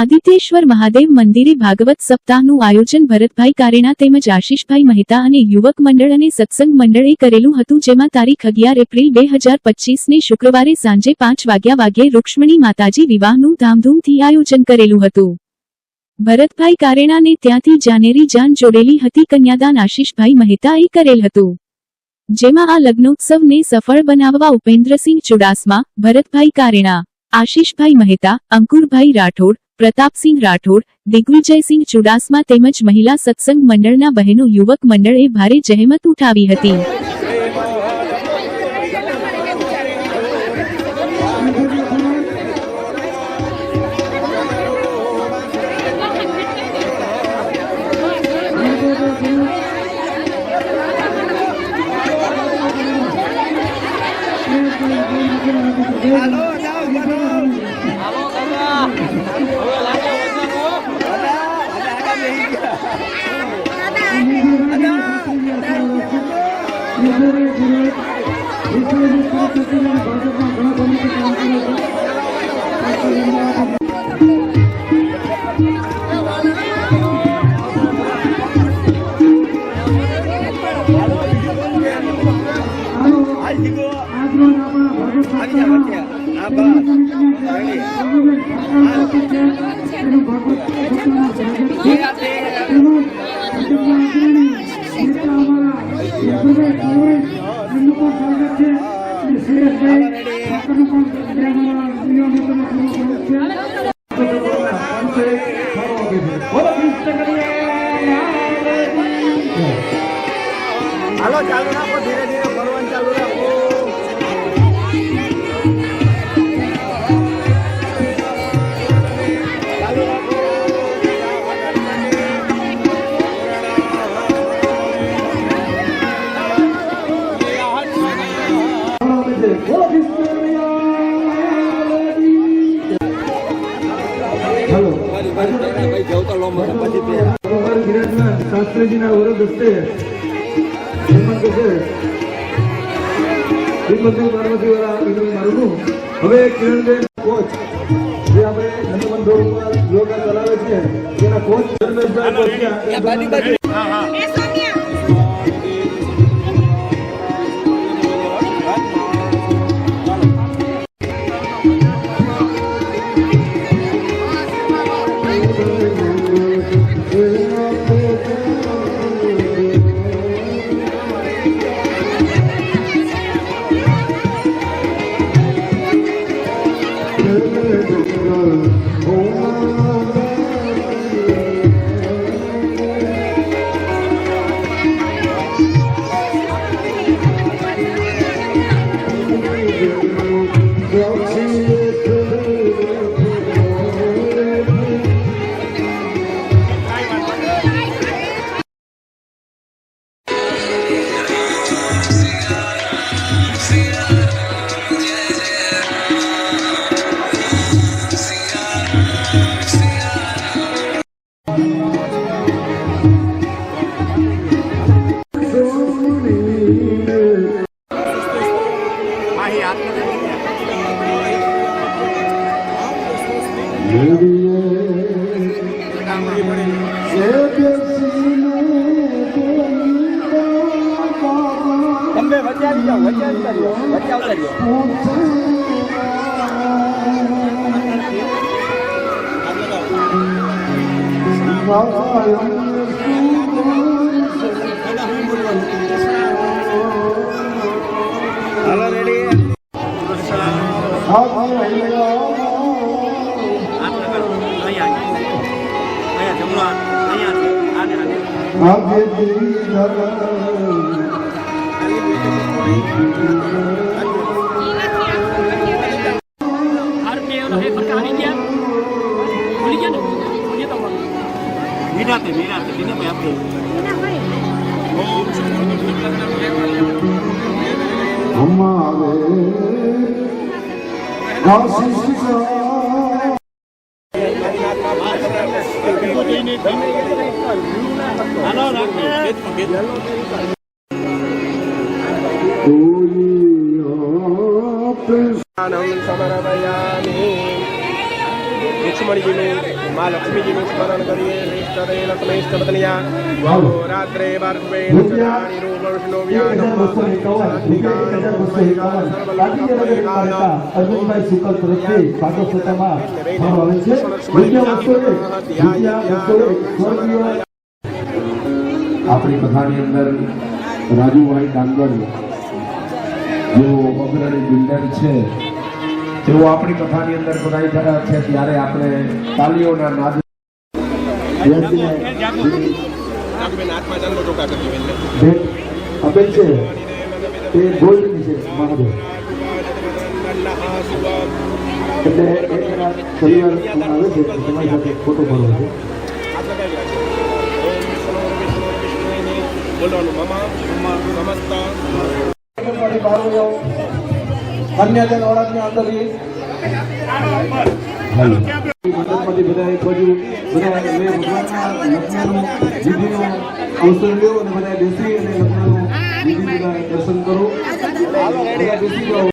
આદિત્યેશ્વર મહાદેવ મંદિરે ભાગવત સપ્તાહનું આયોજન ભરતભાઈ કારેણા તેમજ આશીષભાઈ મહેતા અને યુવક મંડળ અને સત્સંગ મંડળે કરેલું હતું, જેમાં તારીખ 11 એપ્રિલ 2025 ને શુક્રવારે સાંજે 5 વાગ્યે રૂક્ષ્મણી માતાજી વિવાહનું ધામધૂમથી આયોજન કરેલું હતું. ભરતભાઈ કારેણાને ત્યાંથી જાનેરી જાન જોડેલી હતી. કન્યાદાન આશીષભાઈ મહેતાએ કરેલ હતું, જેમાં આ લગ્નોત્સવને સફળ બનાવવા ઉપેન્દ્રસિંહ ચુડાસમા, ભરતભાઈ કારેણા, આશીષભાઈ મહેતા, અંકુરભાઈ રાઠોડ, પ્રતાપસિંહ રાઠોડ, દિગ્વિજયસિંહ ચુડાસમા તેમજ મહિલા સત્સંગ મંડળના બહેનો યુવક મંડળે ભારે જહેમત ઉઠાવી હતી. હાલો ચાલુ રાખો, ધીરે ધીરે ફરવાનું ચાલુ રાખો. શાસ્ત્રીજીના વરદ હસ્તે હવે કિરણબેન કોચ જે આપણે નંદમન રોડ ઉપર યોગા ચલાવે છે તેના કોચ રૂક્ષ્મણીજીનું મા લક્ષ્મીજીનું સ્મરણ કરીએ નિષ્ઠરેણ વાવો રાત્રે બાર્વેણ ચરાણી રૂપ વિષ્ણુ અર્જુનભાઈ શુકલ તરફથી ભાગવતમાં ફાળો આવે છે. રૂપિયા 201 આપણી કથાની અંદર રાજુભાઈ ડાંગર જેઓ અગ્રણી બિલ્ડર છે તેઓ આપણી કથાની અંદર પધારી રહ્યા છે ત્યારે આપણે તાલીઓના નાદ આપેલ છે તે ગોલ્ડની છે મહાદેવ એટલે એક પરિવાર આવે છે તમારી સાથે ફોટો પાડવો છે. અન્ય જન ઓળખની અંદર મંડળમાંથી બધા એક બાજુ બધા ભગવાનના લગ્નનું વિધિનું અવસર લ્યો અને બધા બેસી અને લગ્નનું વિધિ બધા દર્શન કરો. બધા બેસી જાઓ.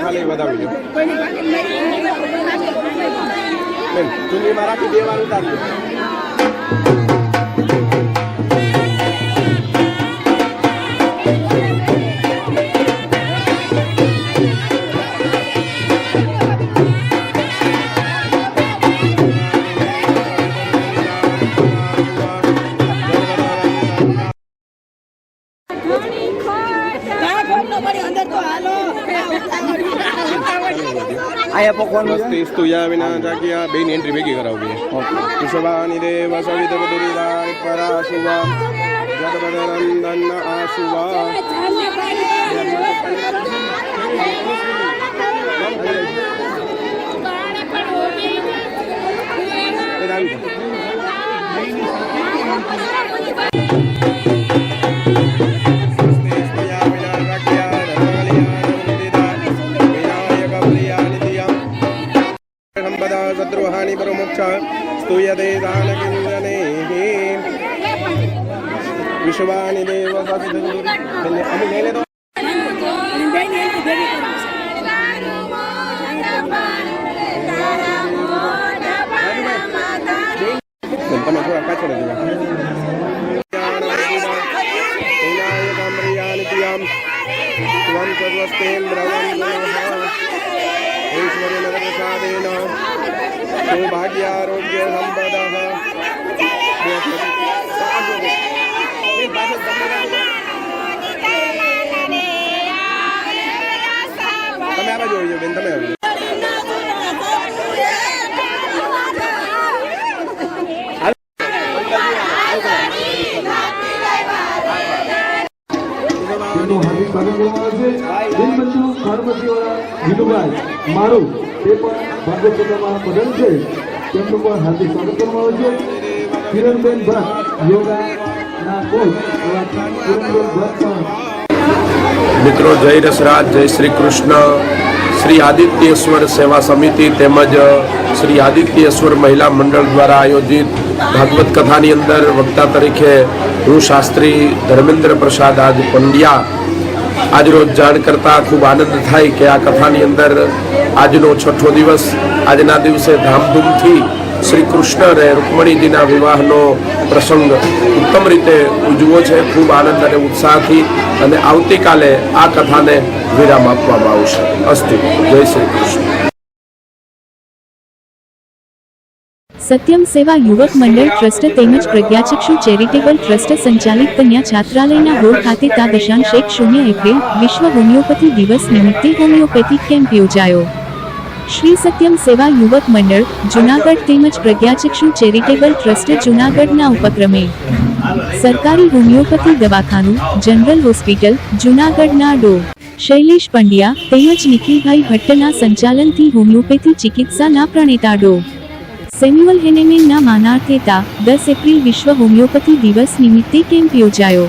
ખાલી વધાવી દો બેન ચૂંટણીમાં રાખી દેવાનું ઉતારજો. स्तुया विना जाकिया बेन एंट्री बेगी करावगी कुशवानी देव सवित दुरिदानि पराशुवा जगदनंदन आशुवा च स्तूयते दानकिञ्जनेः विश्वानि देव તમે થોડા પાછળ જ सौभाग्यारोग्य संपदः તમે આ બાજુ આવજો બેન તમે આવજો તેમનું હાર્દિક સ્વાગત કરવામાં આવે છે દિનબંધુ ફાર્મસીવાળા વિનુભાઈ મારું તે પણ ભાગવત સભામાં પધારેલ છે તેમનું પણ હાર્દિક સ્વાગત કરવામાં આવે છે કિરણબેન ભટ્ટ યોગાના કોચ એવા કિરણબેન ભટ્ટ પણ મિત્રો જય રસરાજ, જય શ્રી કૃષ્ણ. શ્રી આદિત્યેશ્વર સેવા સમિતિ તેમજ શ્રી આદિત્યેશ્વર મહિલા મંડળ દ્વારા આયોજિત ભાગવત કથાની અંદર વક્તા તરીકે હું શાસ્ત્રી ધર્મેન્દ્ર પ્રસાદ આજ પંડ્યા આજરોજ જાણ કરતા ખૂબ આનંદ થાય કે આ કથાની અંદર આજનો છઠ્ઠો દિવસ, આજના દિવસે ધામધૂમથી શ્રી કૃષ્ણ અને રૂકમણીજીના વિવાહનો પ્રસંગ ઉત્તમ રીતે ઉજવો છે. ખૂબ આનંદ અને ઉત્સાહથી અને આવતીકાલે આ કથાને વિરામ આપવામાં આવશે. અસ્તુ. જય શ્રી કૃષ્ણ. સત્યમ સેવા યુવક મંડળ ટ્રસ્ટ તેમજ પ્રજ્ઞાચક્ષુ ચેરિટેબલ ટ્રસ્ટ સંચાલિત કન્યા છાત્રાલયના હોલ ખાતે તા 1 એપ્રિલ વિશ્વ હોમિયોપેથી દિવસ નિમિત્તે હોમિયોપેથિક કેમ્પ યોજાયો. શ્રી સત્યમ સેવા યુવક મંડળ જૂનાગઢ તેમજ પ્રજ્ઞાચક્ષુ ચેરિટેબલ ટ્રસ્ટ જૂનાગઢના ઉપક્રમે સરકારી હોમિયોપેથી દવાખાનું જનરલ હોસ્પિટલ જૂનાગઢના ડો. શૈલેષ પંડ્યા તેમજ નિખિલભાઈ ભટ્ટના સંચાલનથી હોમિયોપેથી ચિકિત્સાના પ્રણેતા ડો. સેમ્યુઅલ હેનેમેનના માનાર્થે તા 10 એપ્રિલ વિશ્વ હોમિયોપેથી દિવસ નિમિત્તે કેમ્પ યોજાયો.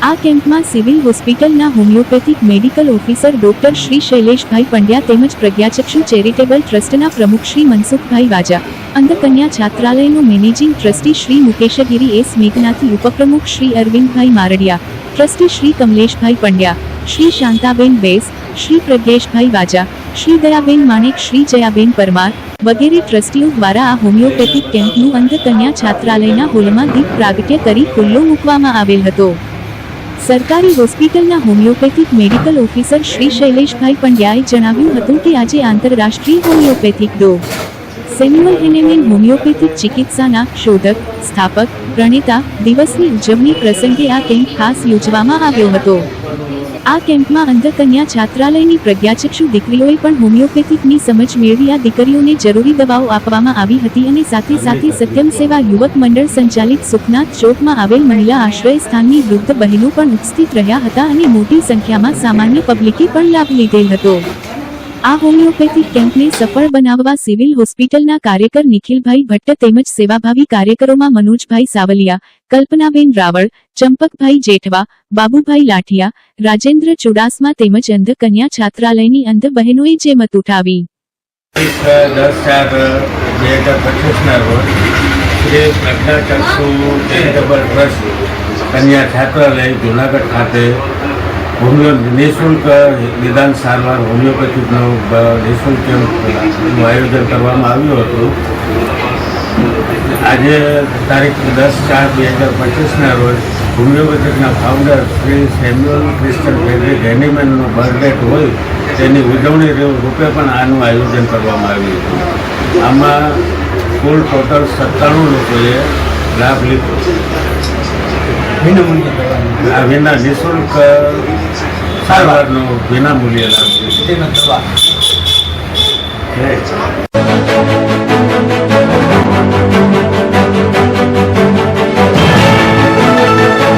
આ કેમ્પમાં સિવિલ હોસ્પિટલના homoeopathic medical officer doctor Shri Shaileshbhai Pandya તેમજ પ્રજ્ઞાચક્ષુ ચેરિટેબલ ટ્રસ્ટના પ્રમુખ શ્રી મનસુખભાઈ વાજા, અંધકન્યા છાત્રાલયનો managing trustee Shri Mukeshgiri S Meghnathi, ઉપપ્રમુખ શ્રી અરવિંદભાઈ મારડિયા, ટ્રસ્ટી શ્રી કમલેશભાઈ પંડ્યા, શ્રી શાંતાબેન બેસ, શ્રી પ્રજ્ઞેશભાઈ વાજા, શ્રી દયાબેન માણેક, શ્રી જયાબેન પરમાર વગેરે ટ્રસ્ટીઓ દ્વારા આ હોમિયોપેથિક કેમ્પનું અંધકન્યા છાત્રાલયના હોલમાં દીપ પ્રાગટ્ય કરી ખુલ્લો મૂકવામાં આવેલ હતો. સરકારી હોસ્પિટલના હોમિયોપેથિક મેડિકલ ઓફિસર શ્રી શૈલેષભાઈ પંડ્યાએ જણાવ્યું હતું કે આજે આંતરરાષ્ટ્રીય હોમિયોપેથિક ડો. સેમ્યુઅલ હેનેમેન હોમિયોપેથિક ચિકિત્સાના શોધક, સ્થાપક, પ્રણેતા દિવસની ઉજવણી પ્રસંગે આ કેમ્પ ખાસ યોજવામાં આવ્યો હતો. આ કેમ્પમાં અંધકન્યા છાત્રાલયની પ્રજ્ઞાચક્ષુ દીકરીઓએ પણ હોમિયોપેથિકની સમજ મેળવી આ દીકરીઓને જરૂરી દવાઓ આપવામાં આવી હતી અને સાથે સાથે સત્યમ સેવા યુવક મંડળ સંચાલિત સુખનાથ ચોકમાં આવેલ મહિલા આશ્રય સ્થાનની વૃદ્ધ બહેનો પણ ઉપસ્થિત રહ્યા હતા અને મોટી સંખ્યામાં સામાન્ય પબ્લિકે પણ લાભ લીધેલ હતો. આ હોમિયોપેથિક કેમ્પને સફળ બનાવવા સિવિલ હોસ્પિટલના કાર્યકર નિખિલભાઈ ભટ્ટ તેમજ સેવાભાવી કાર્યકરોમાં મનોજભાઈ સાવલિયા, કલ્પનાબેન રાવળ, ચંપકભાઈ જેઠવા, બાબુભાઈ લાઠિયા, રાજેન્દ્ર ચુડાસમા તેમજ અંધકન્યા છાત્રાલયની અંધ બહેનોએ જેમત ઉઠાવી. 10/4/2025 રોજ શ્રી પ્રજ્ઞાચક્ષુ ચેરિટેબલ ટ્રસ્ટ કન્યા છાત્રાલય જૂનાગઢ ખાતે નિઃશુલ્ક નિદાન સારવાર હોમિયોપેથિકનો નિઃશુલ્ક કેમ્પનું આયોજન કરવામાં આવ્યું હતું. આજે તારીખ 10/4/2025 રોજ હોમિયોપેથિકના founder Shri Samuel Christian Frederick હેનીમેનનો બર્થડેટ હોય તેની ઉજવણી રૂપે પણ આનું આયોજન કરવામાં આવ્યું હતું. આમાં કુલ ટોટલ 97 લોકોએ લાભ લીધો. વિના નિઃશુલ્ક સારવારનો વિનામૂલ્યે લાભ લીધો.